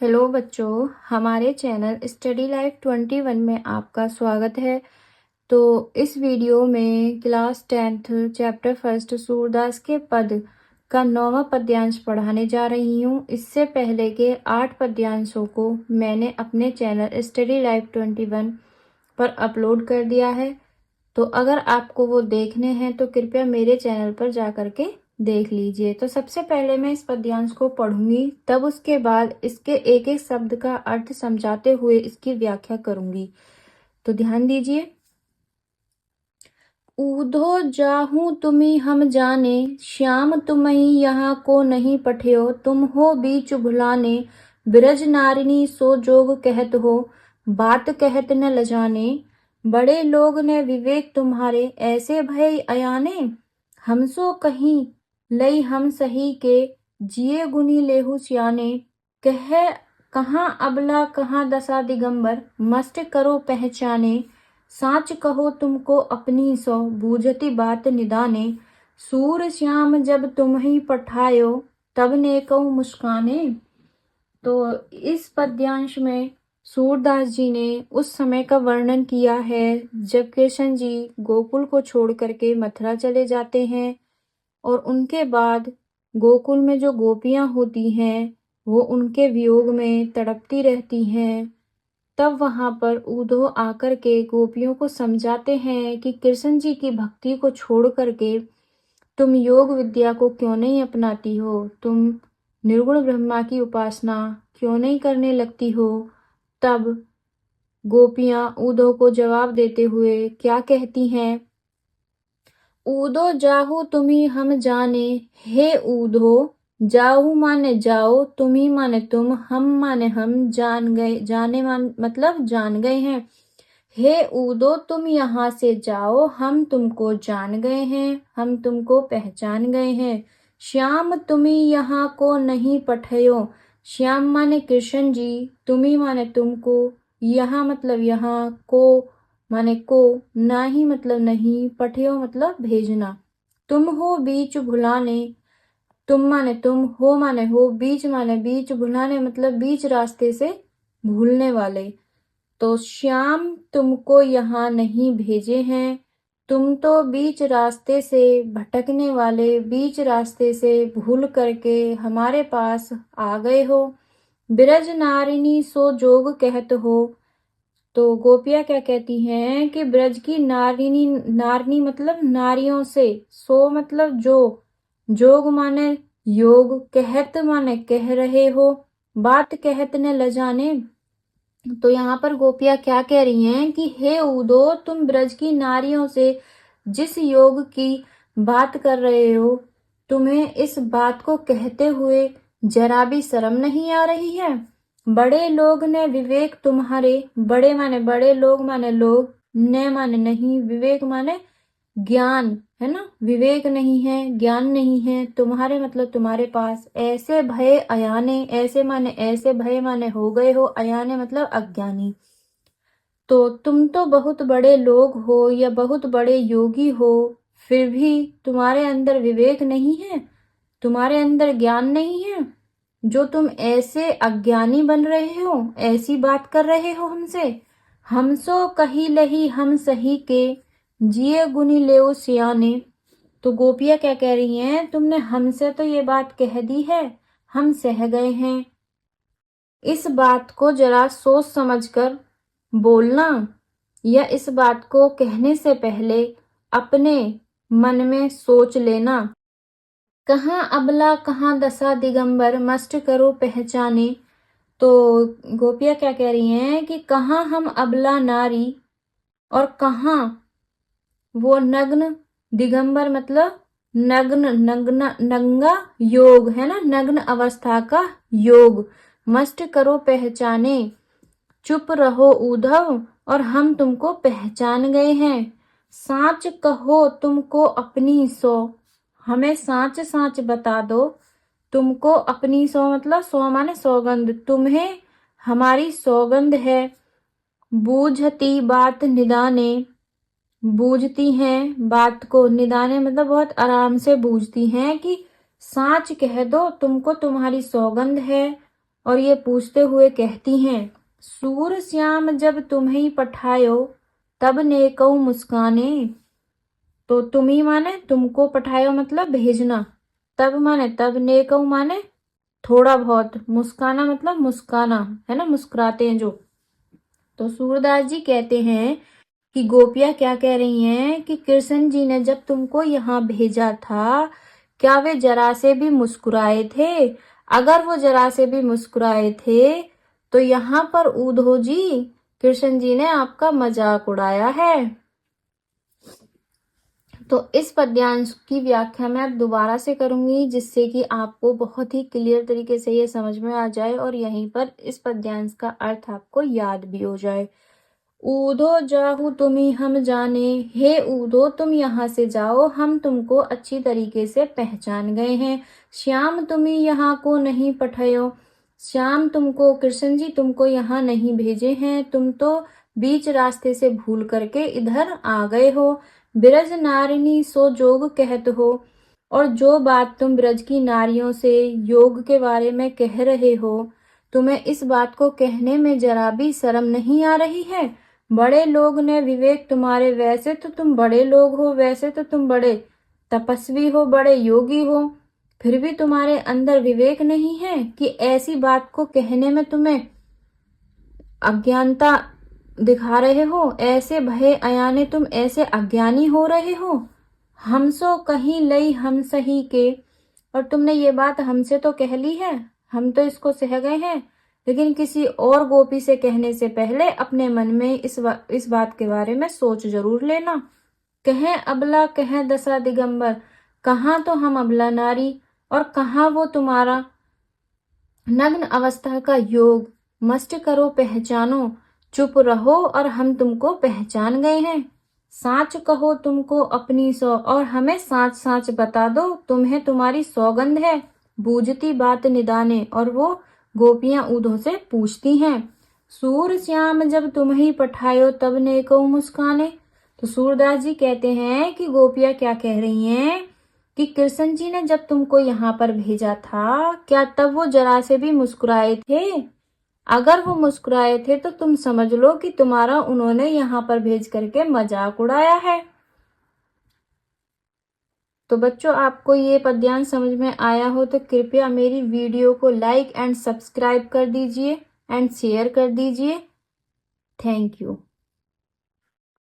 Hello बच्चों, हमारे channel study life 21 में आपका स्वागत है। तो इस वीडियो में class 10th chapter first Surdas के पद का 9वां पद्यांश पढ़ाने जा रही हूँ। इससे पहले के 8 पद्यांशों को मैंने अपने चैनल स्टडी लाइफ 21 पर अपलोड कर दिया है। तो अगर आपको वो देखने हैं तो कृपया मेरे चैनल पर जा करके देख लीजिए। तो सबसे पहले मैं इस पद्यांश को पढ़ूंगी, तब उसके बाद इसके एक एक शब्द का अर्थ समझाते हुए इसकी व्याख्या करूंगी। तो ध्यान दीजिए। ऊधो जाहू तुम्ही हम जाने, श्याम तुम्ही यहाँ को नहीं पठयो, तुम हो बीच भुलाने, ब्रज नारिनी सो जोग कहत हो, बात कहत न लजाने, बड़े लोग ने विवेक तुम्हारे, ऐसे भय अयाने, हमसो कहीं लई हम सही के, जिए गुनी लेहु सियाने, कह कहाँ अबला कहाँ दशा दिगंबर, मस्त करो पहचाने, साच कहो तुमको अपनी सो, बूझती बात निदाने, सूर श्याम जब तुम ही पठायो, तब ने कहूँ मुस्काने। तो इस पद्यांश में सूरदास जी ने उस समय का वर्णन किया है जब कृष्ण जी गोकुल को छोड़ करके मथुरा चले जाते हैं और उनके बाद गोकुल में जो गोपियां होती हैं वो उनके वियोग में तड़पती रहती हैं। तब वहां पर ऊधो आकर के गोपियों को समझाते हैं कि कृष्ण जी की भक्ति को छोड़ करके तुम योग विद्या को क्यों नहीं अपनाती हो, तुम निर्गुण ब्रह्मा की उपासना क्यों नहीं करने लगती हो। तब गोपियां ऊधो को जवाब देते हुए क्या कहती हैं, ऊधो जाहू तुम्ही हम जाने, हे ऊधो, जाहू माने जाओ, तुम्ही माने तुम, हम माने हम, जान गए, जाने मतलब जान गए हैं। हे ऊधो तुम यहाँ से जाओ, हम तुमको जान गए हैं, हम तुमको पहचान गए हैं। श्याम तुम्ही यहाँ को नहीं पठयो, श्याम माने कृष्ण जी, तुम्ही माने तुमको, यहाँ मतलब यहाँ, को माने को, ना ही मतलब नहीं, पठयो मतलब भेजना, तुम हो बीच भुलाने, तुम माने तुम, हो माने हो, बीच माने बीच, भुलाने मतलब बीच रास्ते से भूलने वाले। तो श्याम तुमको यहाँ नहीं भेजे हैं, तुम तो बीच रास्ते से भटकने वाले, बीच रास्ते से भूल करके हमारे पास आ गए हो। ब्रज नारिनी सो जोग कहत हो। तो गोपियां क्या कहती हैं कि ब्रज की नारिनी, नारिनी मतलब नारियों से, सो मतलब जो, जोग माने योग, कहत माने कह रहे हो, बात कहत न लजाने। तो यहाँ पर गोपियां क्या कह रही हैं कि हे उदो, तुम ब्रज की नारियों से जिस योग की बात कर रहे हो, तुम्हें इस बात को कहते हुए जरा भी शर्म नहीं आ रही है। बड़े लोग ने विवेक तुम्हारे, बड़े माने बड़े, लोग माने लोग, न माने नहीं, विवेक माने ज्ञान, है ना, विवेक नहीं है, ज्ञान नहीं है तुम्हारे मतलब तुम्हारे पास, ऐसे भय अयाने, ऐसे माने ऐसे, भय माने हो गए हो, अयाने मतलब अज्ञानी। तो तुम तो बहुत बड़े लोग हो या बहुत बड़े योगी हो, फिर भी तुम्हारे अंदर विवेक नहीं है, तुम्हारे अंदर ज्ञान नहीं है, जो तुम ऐसे अज्ञानी बन रहे हो, ऐसी बात कर रहे हो हमसे। हमसो कही लही हम सही के, जिए गुनी लेओ सियाने। तो गोपियां क्या कह रही हैं, तुमने हमसे तो ये बात कह दी है, हम सह गए हैं, इस बात को जरा सोच समझकर बोलना, या इस बात को कहने से पहले अपने मन में सोच लेना। कहाँ अबला कहाँ दशा दिगंबर, मस्ट करो पहचाने। तो गोपियां क्या कह रही हैं कि कहाँ हम अबला नारी और कहाँ वो नग्न, दिगंबर मतलब नग्न, नंगा योग, है ना, नग्न अवस्था का योग, मस्ट करो पहचाने, चुप रहो उद्धव और हम तुमको पहचान गए हैं। साच कहो तुमको अपनी सो, हमें साच साच बता दो, तुमको अपनी सो मतलब सो माने सौगंध, तुम्हें हमारी सौगंध है। बूझती बात निदाने, बूझती हैं बात को, निदाने मतलब बहुत आराम से बूझती हैं, कि साच कह दो, तुमको तुम्हारी सौगंध है और ये पूछते हुए कहती हैं, सूर श्याम जब तुम्हें पठायो तब नेकऊ मुस्काने। तो तुम्ही माने तुमको पठायो मतलब भेजना, तब माने तब, नेकऊ माने थोड़ा बहुत, मुस्काना मतलब मुस्काना, है ना, मुस्कुराते हैं जो। तो सूरदास जी कहते हैं कि गोपियां क्या कह रही हैं कि कृष्ण जी ने जब तुमको यहाँ भेजा था, क्या वे जरा से भी मुस्कुराए थे? अगर वो जरा से भी मुस्कुराए थे तो यहाँ पर उद्धव जी, कृष्ण जी ने आपका मजाक उड़ाया है। तो इस पद्यांश की व्याख्या मैं अब दोबारा से करूंगी, जिससे कि आपको बहुत ही क्लियर तरीके से ये समझ में आ जाए और यहीं पर इस पद्यांश का अर्थ आपको याद भी हो जाए। ऊधो जाहु तुम्ही हम जाने, हे ऊधो तुम यहाँ से जाओ, हम तुमको अच्छी तरीके से पहचान गए हैं। श्याम तुम्ही यहाँ को नहीं पठायो, श्याम तुमको, कृष्ण जी तुमको यहाँ नहीं भेजे हैं, तुम तो बीच रास्ते से भूल करके इधर आ गए हो। ब्रज नारिणी सो जोग कहत हो, और जो बात तुम ब्रज की नारियों से योग के बारे में कह रहे हो, तुम्हें इस बात को कहने में जरा भी शर्म नहीं आ रही है? बड़े लोग ने विवेक तुम्हारे, वैसे तो तुम बड़े लोग हो, वैसे तो तुम बड़े तपस्वी हो, बड़े योगी हो, फिर भी तुम्हारे अंदर विवेक नहीं है कि ऐसी बात को कहने में तुम्हें अज्ञानता दिखा रहे हो, ऐसे भय अयाने तुम ऐसे अज्ञानी हो रहे हो। हम सो कहीं लई हम सही के, और तुमने ये बात हमसे तो कह ली है, हम तो इसको सह गए हैं, लेकिन किसी और गोपी से कहने से पहले अपने मन में इस बात के बारे में सोच जरूर लेना। कहें अबला कहें दशा दिगंबर, कहाँ तो हम अबला नारी और कहाँ वो तुम्हारा नग्न अवस्था का योग। मस्ट करो पहचानो, चुप रहो और हम तुमको पहचान गए हैं। साच कहो तुमको अपनी सौ, और हमें साच साच बता दो, तुम्हें तुम्हारी सौगंध है। बूझती बात निदाने, और वो गोपियां ऊधों से पूछती हैं, सूर श्याम जब तुम्हें पठायो तब नेको मुस्काने। तो सूरदास जी कहते हैं कि गोपियां क्या कह रही हैं कि कृष्ण जी ने जब तुमको यहाँ पर भेजा था, क्या तब वो जरा से भी मुस्कुराए थे? अगर वो मुस्कुराए थे तो तुम समझ लो कि तुम्हारा उन्होंने यहाँ पर भेज करके मजाक उड़ाया है। तो बच्चों, आपको ये पद्यांश समझ में आया हो तो कृपया मेरी वीडियो को लाइक एंड सब्सक्राइब कर दीजिए एंड शेयर कर दीजिए। Thank you.